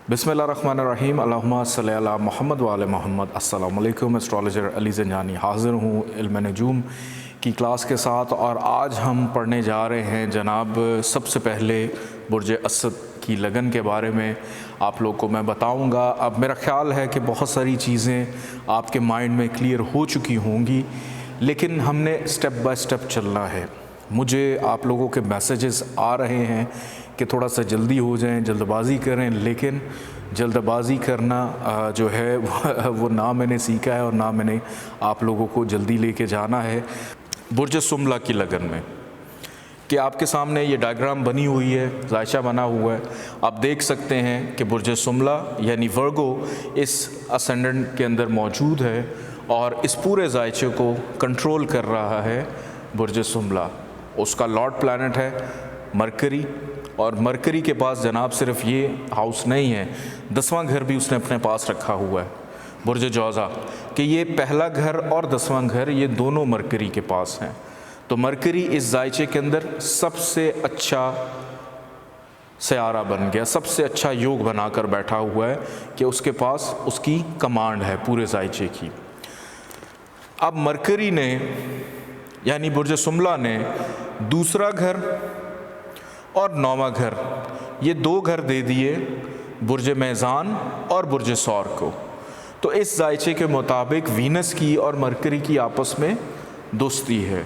बिस्मिल्लाहिर्रहमानिर्रहीम अल्लाहुम्मा सल्ली अला मुहम्मद व आले मोहम्मद। अस्सलाम वालेकुम। एस्ट्रोलॉजर अली ज़ंजानी हाज़िर हूँ इल्म नजूम की क्लास के साथ, और आज हम पढ़ने जा रहे हैं जनाब सबसे पहले बुर्ज असद की लगन के बारे में आप लोग को मैं बताऊंगा। अब मेरा ख़्याल है कि बहुत सारी चीज़ें आपके माइंड में क्लियर हो चुकी होंगी, लेकिन हमने स्टेप बाय स्टेप चलना है। मुझे आप लोगों के मैसेजेस आ रहे हैं कि थोड़ा सा जल्दी हो जाएं, जल्दबाज़ी करें, लेकिन जल्दबाज़ी करना जो है वो ना मैंने सीखा है और ना मैंने आप लोगों को जल्दी लेके जाना है। बुर्ज सुमला की लगन में कि आपके सामने ये डायग्राम बनी हुई है, जायचा बना हुआ है, आप देख सकते हैं कि बुर्ज सुमला यानी वर्गो इस असेंडेंट के अंदर मौजूद है और इस पूरे जायचे को कंट्रोल कर रहा है बुर्ज सुमला। उसका लॉर्ड प्लैनेट है मरकरी, और मरकरी के पास जनाब सिर्फ ये हाउस नहीं है, 10वां घर भी उसने अपने पास रखा हुआ है बुर्ज जौज़ा, कि ये पहला घर और 10वां घर ये दोनों मरकरी के पास हैं। तो मरकरी इस जायचे के अंदर सबसे अच्छा सयारा बन गया, सबसे अच्छा योग बनाकर बैठा हुआ है कि उसके पास उसकी कमांड है पूरे जायचे की। अब मरकरी ने यानी बुर्ज सुमला ने दूसरा घर और 9वां घर, ये 2 घर दे दिए बुर्ज मेज़ान और बुर्ज सौर को। तो इस जायचे के मुताबिक वीनस की और मरकरी की आपस में दोस्ती है,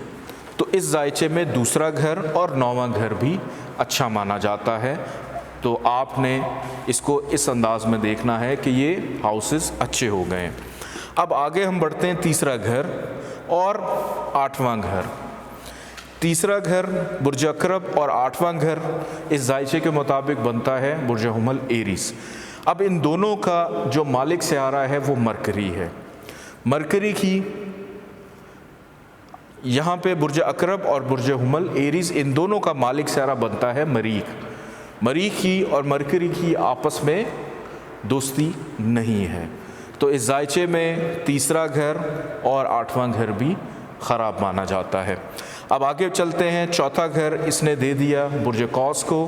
तो इस जायचे में दूसरा घर और 9वां घर भी अच्छा माना जाता है। तो आपने इसको इस अंदाज में देखना है कि ये हाउसेस अच्छे हो गए। अब आगे हम बढ़ते हैं तीसरा घर और 8वां घर। तीसरा घर बुर्ज अकरब और 8वां घर इस जायचे के मुताबिक बनता है बुर्ज हुमल एरीस। अब इन दोनों का जो मालिक सयारा है वो मरकरी है। मरकरी की यहाँ पे बुर्ज अकरब और बुर्ज हुमल एरीस, इन दोनों का मालिक सयारा बनता है मरीख। मरीख की और मरकरी की आपस में दोस्ती नहीं है, तो इस जायचे में तीसरा घर और 8वां घर भी ख़राब माना जाता है। अब आगे चलते हैं, चौथा घर इसने दे दिया बुर्ज कौस को,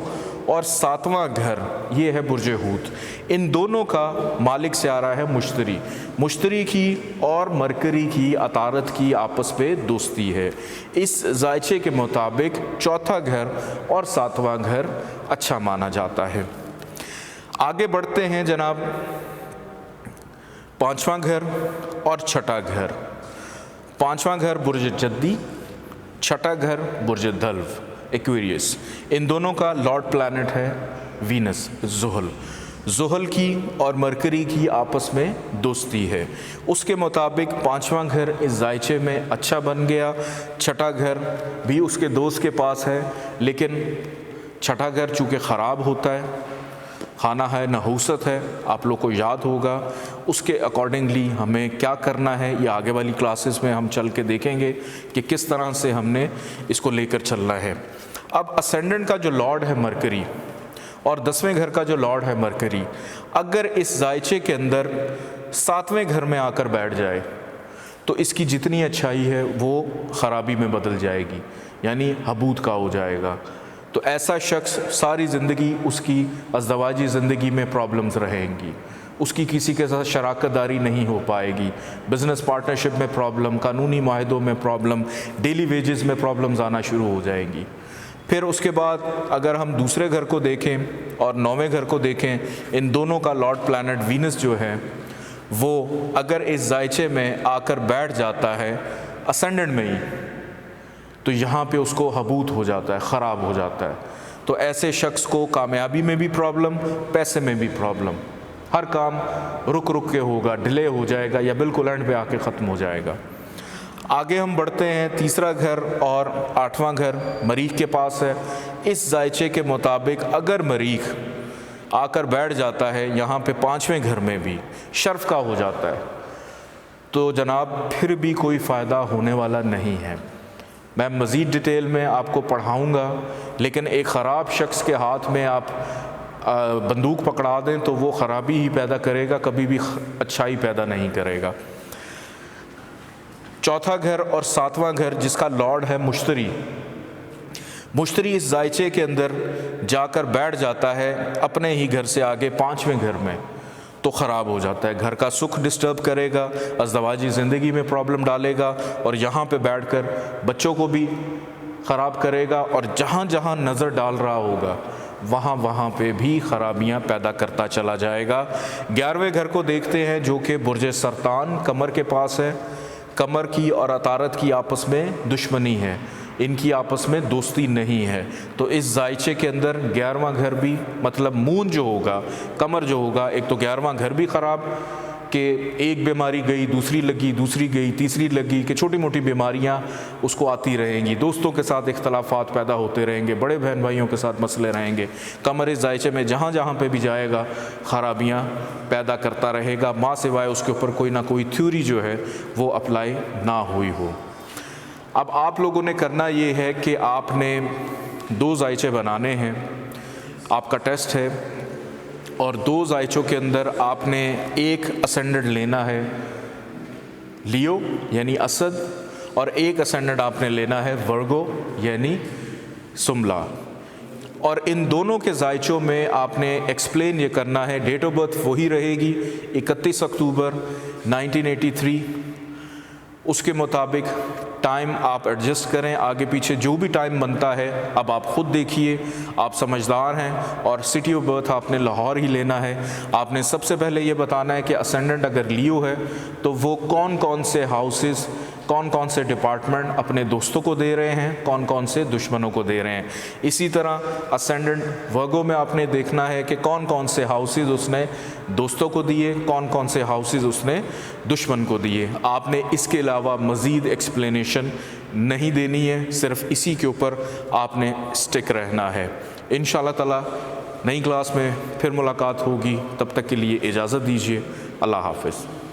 और 7वां घर ये है बुर्ज हूत। इन दोनों का मालिक सयारा है मुश्तरी। मुश्तरी की और मरकरी की अतारत की आपस में दोस्ती है। इस जायचे के मुताबिक चौथा घर और 7वां घर अच्छा माना जाता है। आगे बढ़ते हैं जनाब, 5वां घर और 6ठा घर। 5वां घर बुर्ज जद्दी, 6ठा घर बुर्ज दल्व एक्वेरियस। इन दोनों का लॉर्ड प्लैनेट है वीनस ज़ुहल। ज़ुहल की और मरकरी की आपस में दोस्ती है, उसके मुताबिक 5वां घर इस जायचे में अच्छा बन गया। 6ठा घर भी उसके दोस्त के पास है, लेकिन 6ठा घर चूँकि ख़राब होता है, खाना है नहूसत है, आप लोग को याद होगा, उसके अकॉर्डिंगली हमें क्या करना है ये आगे वाली क्लासेस में हम चल के देखेंगे कि किस तरह से हमने इसको लेकर चलना है। अब असेंडेंट का जो लॉर्ड है मरकरी और 10वें घर का जो लॉर्ड है मरकरी, अगर इस जायचे के अंदर 7वें घर में आकर बैठ जाए तो इसकी जितनी अच्छाई है वो ख़राबी में बदल जाएगी, यानी हबूद का हो जाएगा। तो ऐसा शख्स सारी ज़िंदगी उसकी अज़दवाजी ज़िंदगी में प्रॉब्लम्स रहेंगी, उसकी किसी के साथ शराकतदारी नहीं हो पाएगी, बिज़नेस पार्टनरशिप में प्रॉब्लम, कानूनी माहिदों में प्रॉब्लम, डेली वेजेस में प्रॉब्लम्स आना शुरू हो जाएंगी। फिर उसके बाद अगर हम दूसरे घर को देखें और 9वें घर को देखें, इन दोनों का लॉर्ड प्लैनेट वीनस जो है वो अगर इस जायचे में आकर बैठ जाता है असेंडेंट में ही, तो यहाँ पे उसको हबूत हो जाता है, ख़राब हो जाता है। तो ऐसे शख्स को कामयाबी में भी प्रॉब्लम, पैसे में भी प्रॉब्लम, हर काम रुक रुक के होगा, डिले हो जाएगा या बिल्कुल एंड पे आके ख़त्म हो जाएगा। आगे हम बढ़ते हैं, तीसरा घर और 8वां घर मरीख के पास है। इस जायचे के मुताबिक अगर मरीख आकर बैठ जाता है यहाँ पे 5वें घर में भी शर्फ का हो जाता है, तो जनाब फिर भी कोई फ़ायदा होने वाला नहीं है। मैं मज़ीद डिटेल में आपको पढ़ाऊँगा, लेकिन एक ख़राब शख्स के हाथ में आप बंदूक पकड़ा दें तो वो ख़राबी ही पैदा करेगा, कभी भी अच्छाई पैदा नहीं करेगा। चौथा घर और 7वां घर जिसका लॉर्ड है मुश्तरी, मुश्तरी इस जायचे के अंदर जाकर बैठ जाता है अपने ही घर से आगे 5वें घर में, तो ख़राब हो जाता है। घर का सुख डिस्टर्ब करेगा, अज़दवाजी ज़िंदगी में प्रॉब्लम डालेगा और यहाँ पे बैठकर बच्चों को भी ख़राब करेगा और जहाँ जहाँ नज़र डाल रहा होगा वहाँ पे भी ख़राबियाँ पैदा करता चला जाएगा। 11वें घर को देखते हैं जो कि बुर्ज सरतान कमर के पास है। कमर की और अतारत की आपस में दुश्मनी है, इनकी आपस में दोस्ती नहीं है। तो इस जायचे के अंदर 11वां घर भी, मतलब मून जो होगा, कमर जो होगा, एक तो 11वां घर भी ख़राब कि एक बीमारी गई, दूसरी लगी, दूसरी गई, तीसरी लगी, कि छोटी मोटी बीमारियां उसको आती रहेंगी, दोस्तों के साथ इख्तलाफात पैदा होते रहेंगे, बड़े बहन भाइयों के साथ मसले रहेंगे। कमर इस जायचे में जहाँ जहाँ पे भी जाएगा ख़राबियाँ पैदा करता रहेगा, माँ सिवाय उसके ऊपर कोई ना कोई थ्योरी जो है वो अप्लाई ना हुई हो। अब आप लोगों ने करना ये है कि आपने 2 जायचे बनाने हैं, आपका टेस्ट है, और 2 जायचों के अंदर आपने एक असेंडेंट लेना है लियो यानी असद, और एक असेंडेंट आपने लेना है वर्गो यानी सुमला। और इन दोनों के जायचों में आपने एक्सप्लेन ये करना है, डेट ऑफ बर्थ वही रहेगी 31 अक्टूबर 1983, उसके मुताबिक टाइम आप एडजस्ट करें, आगे पीछे जो भी टाइम बनता है अब आप ख़ुद देखिए, आप समझदार हैं। और सिटी ऑफ बर्थ आपने लाहौर ही लेना है। आपने सबसे पहले ये बताना है कि असेंडेंट अगर लियो है तो वो कौन कौन से हाउसेस, कौन कौन से डिपार्टमेंट अपने दोस्तों को दे रहे हैं, कौन कौन से दुश्मनों को दे रहे हैं। इसी तरह असेंडेंट वर्गो में आपने देखना है कि कौन कौन से हाउसेस उसने दोस्तों को दिए, कौन कौन से हाउसेस उसने दुश्मन को दिए। आपने इसके अलावा मज़ीद एक्सप्लेनेशन नहीं देनी है, सिर्फ इसी के ऊपर आपने स्टिक रहना है। इंशाअल्लाह ताला नई क्लास में फिर मुलाकात होगी, तब तक के लिए इजाज़त दीजिए। अल्लाह हाफ़िज़।